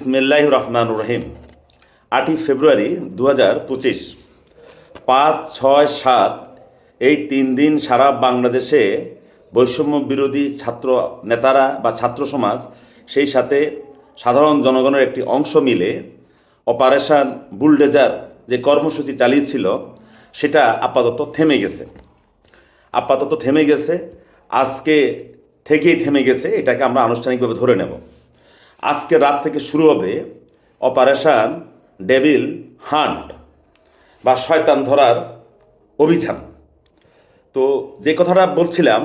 বিসমিল্লাহির রহমানির রহিম। 8ই ফেব্রুয়ারি 2025, 5, 6, 7 এই 3 দিন সারা বাংলাদেশে বৈষম্য বিরোধী ছাত্র নেতারা বা ছাত্র সমাজ, সেই সাথে সাধারণ জনগণের একটি অংশ মিলে অপারেশন বুলডোজার যে কর্মসূচি চালিয়েছিল সেটা আপাতত থেমে গেছে। আজকে থেকেই থেমে গেছে, এটাকে আমরা আনুষ্ঠানিকভাবে ধরে নেব। আজকে রাত থেকে শুরু হবে অপারেশন ডেভিল হান্ট বা শয়তান ধরার অভিযান। তো যে কথাটা বলছিলাম,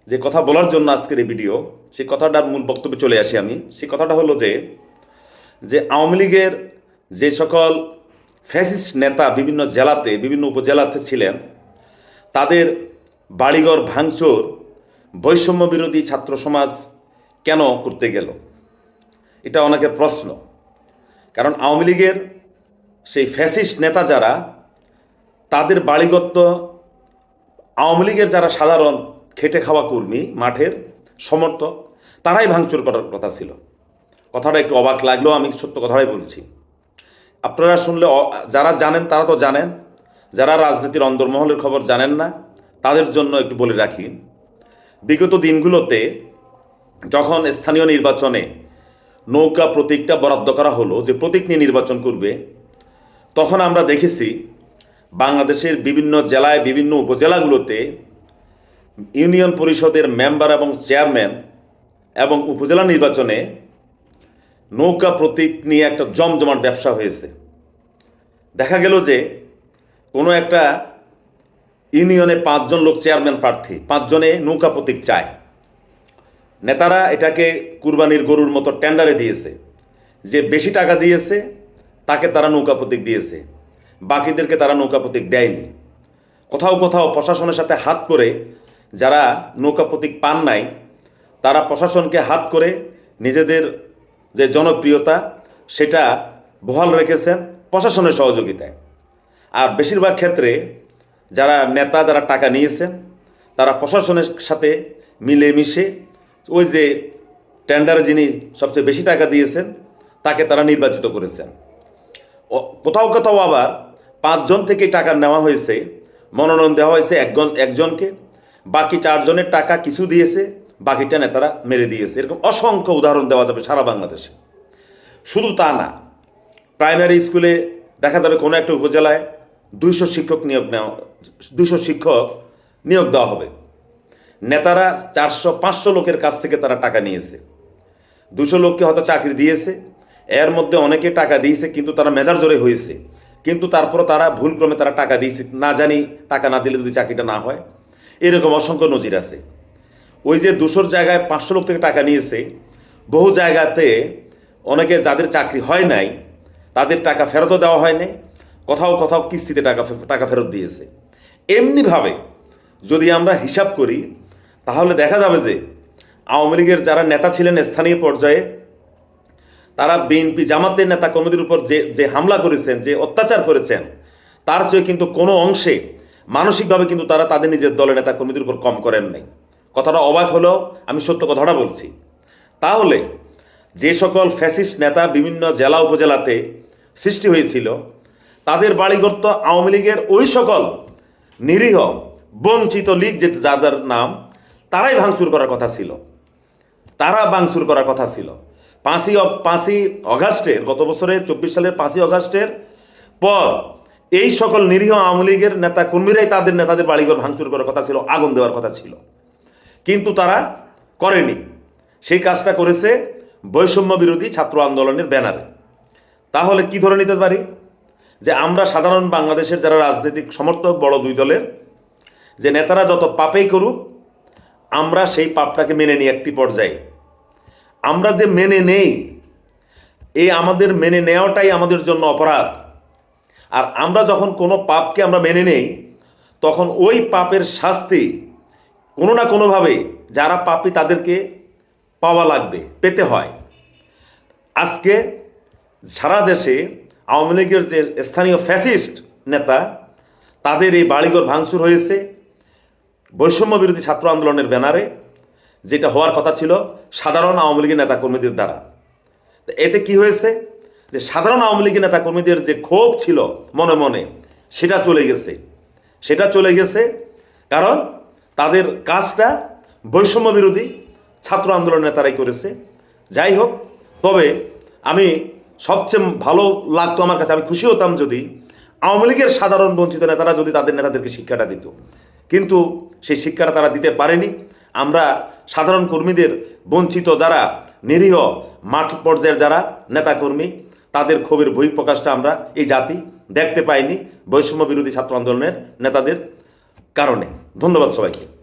যে কথা বলার জন্য আজকের এই ভিডিও, সেই কথাটার মূল বক্তব্যে চলে আসি আমি। সেই কথাটা হলো যে আওয়ামী লীগের যে সকল ফ্যাসিস্ট নেতা বিভিন্ন জেলাতে, বিভিন্ন উপজেলাতে ছিলেন, তাদের বাড়িঘর ভাঙচুর বৈষম্য বিরোধী ছাত্র সমাজ কেন করতে গেল, এটা অনেকের প্রশ্ন। কারণ আওয়ামী লীগের সেই ফ্যাসিস্ট নেতা যারা, তাদের বাড়িঘর তো আওয়ামী লীগের যারা সাধারণ খেটে খাওয়া কর্মী, মাঠের সমর্থক, তারাই ভাঙচুর করার কথা ছিল। কথাটা একটু অবাক লাগলেও আমি সত্য কথাটাই বলছি। আপনারা শুনলে, যারা জানেন তারা তো জানেন, যারা রাজনীতির অন্দরমহলের খবর জানেন না তাদের জন্য একটু বলে রাখি। বিগত দিনগুলোতে যখন স্থানীয় নির্বাচনে নৌকা প্রতীকটা বরাদ্দ করা হলো, যে প্রতীক নিয়ে নির্বাচন করবে, তখন আমরা দেখেছি বাংলাদেশের বিভিন্ন জেলায়, বিভিন্ন উপজেলাগুলোতে ইউনিয়ন পরিষদের মেম্বার এবং চেয়ারম্যান এবং উপজেলা নির্বাচনে নৌকা প্রতীক নিয়ে একটা জমজমাট ব্যবসা হয়েছে। দেখা গেল যে কোনো একটা ইউনিয়নে 5 জন লোক চেয়ারম্যান প্রার্থী, 5 জনে নৌকা প্রতীক চায়। নেতারা এটাকে কুরবানির গরুর মতো টেন্ডারে দিয়েছে, যে বেশি টাকা দিয়েছে তাকে তারা নৌকা প্রতীক দিয়েছে, বাকিদেরকে তারা নৌকা প্রতীক দেয়নি। কোথাও কোথাও প্রশাসনের সাথে হাত করে যারা নৌকা প্রতীক পান নাই, তারা প্রশাসনকে হাত করে নিজেদের যে জনপ্রিয়তা সেটা বহাল রেখেছেন প্রশাসনের সহযোগিতায়। আর বেশিরভাগ ক্ষেত্রে যারা নেতা, যারা টাকা নিয়েছেন, তারা প্রশাসনের সাথে মিলেমিশে ওই যে টেন্ডারে যিনি সবচেয়ে বেশি টাকা দিয়েছেন তাকে তারা নির্বাচিত করেছেন। কোথাও কোথাও আবার 5 জন থেকে টাকা নেওয়া হয়েছে, মনোনয়ন দেওয়া হয়েছে একজনকে, বাকি 4 জনের টাকা কিছু দিয়েছে, বাকিটা নেতারা মেরে দিয়েছে। এরকম অসংখ্য উদাহরণ দেওয়া যাবে সারা বাংলাদেশে। শুধু তা না, প্রাইমারি স্কুলে দেখা যাবে কোনো একটা উপজেলায় 200 শিক্ষক নিয়োগ দেওয়া হবে। নেতারা 400-500 লোকের কাছ থেকে তারা টাকা নিয়েছে। 200 লোককে হয়তো চাকরি দিয়েছে, এর মধ্যে অনেকে টাকা দিয়েছে কিন্তু তারা মেধার জোরে হয়েছে, কিন্তু তারপরও তারা ভুলক্রমে তারা টাকা দিয়েছে, না জানি টাকা না দিলে যদি চাকরিটা না হয়। এরকম অসংখ্য নজির আছে। ওই যে 200 জায়গায় 500 লোক থেকে টাকা নিয়েছে, বহু জায়গাতে অনেকে যাদের চাকরি হয় নাই তাদের টাকা ফেরতও দেওয়া হয় নাই, কোথাও কোথাও কিস্তিতে টাকা ফেরত দিয়েছে। এমনিভাবে যদি আমরা হিসাব করি তাহলে দেখা যাবে যে আওয়ামী লীগের যারা নেতা ছিলেন স্থানীয় পর্যায়ে, তারা বিএনপি জামাতের নেতা কর্মীদের উপর যে হামলা করেছেন, যে অত্যাচার করেছেন, তার চেয়ে কিন্তু কোনো অংশে মানসিকভাবে কিন্তু তারা তাদের নিজের দলের নেতা কর্মীদের উপর কম করেন নাই। কথাটা অবাক হলেও আমি সত্য কথাটা বলছি। তাহলে যে সকল ফ্যাসিস্ট নেতা বিভিন্ন জেলা উপজেলাতে সৃষ্টি হয়েছিল, তাদের বাড়িঘর তো আওয়ামী লীগের ওই সকল নিরীহ বঞ্চিত লীগ যে যাদের নাম, তারাই ভাঙচুর করার কথা ছিল। 5ই অগাস্টের, গত বছরের 24 সালের 5ই অগাস্টের পর এই সকল নিরীহ আওয়ামী লীগের নেতা কর্মীরাই তাদের নেতাদের বাড়িঘর ভাঙচুর করার কথা ছিল, আগুন দেওয়ার কথা ছিল, কিন্তু তারা করেনি। সেই কাজটা করেছে বৈষম্য বিরোধী ছাত্র আন্দোলনের ব্যানারে। তাহলে কি ধরে নিতে পারি যে আমরা সাধারণ বাংলাদেশের যারা রাজনৈতিক সমর্থক, বড় 2 দলের যে নেতারা যত পাপেই করুক, আমরা সেই পাপটাকে মেনে নিই। একটি পর্যায়ে আমরা যে মেনে নেই, এই আমাদের মেনে নেওয়াটাই আমাদের জন্য অপরাধ। আর আমরা যখন কোনো পাপকে আমরা মেনে নেই, তখন ওই পাপের শাস্তি কোনো না কোনোভাবে যারা পাপী তাদেরকে পাওয়া লাগবে, পেতে হয়। আজকে সারা দেশে আওয়ামী লীগের যে স্থানীয় ফ্যাসিস্ট নেতা, তাদের এই বাড়িঘর ভাঙচুর হয়েছে বৈষম্য বিরোধী ছাত্র আন্দোলনের ব্যানারে, যেটা হওয়ার কথা ছিল সাধারণ আওয়ামী লীগের নেতাকর্মীদের দ্বারা। এতে কি হয়েছে যে সাধারণ আওয়ামী লীগের নেতা কর্মীদের যে ক্ষোভ ছিল মনে মনে সেটা চলে গেছে কারণ তাদের কাজটা বৈষম্য বিরোধী ছাত্র আন্দোলন নেতারাই করেছে। যাই হোক, তবে আমি সবচেয়ে ভালো লাগতো আমার কাছে, আমি খুশি হতাম যদি আওয়ামী লীগের সাধারণ বঞ্চিত নেতারা যদি তাদের নেতাদেরকে শিক্ষাটা দিত, কিন্তু সেই শিক্ষাটা তারা দিতে পারেনি। আমরা সাধারণ কর্মীদের বঞ্চিত যারা নিরীহ মাঠ পর্যায়ের যারা নেতাকর্মী তাদের ক্ষোভের বহিঃপ্রকাশটা আমরা এই জাতি দেখতে পাইনি বৈষম্য বিরোধী ছাত্র আন্দোলনের নেতাদের কারণে। ধন্যবাদ সবাইকে।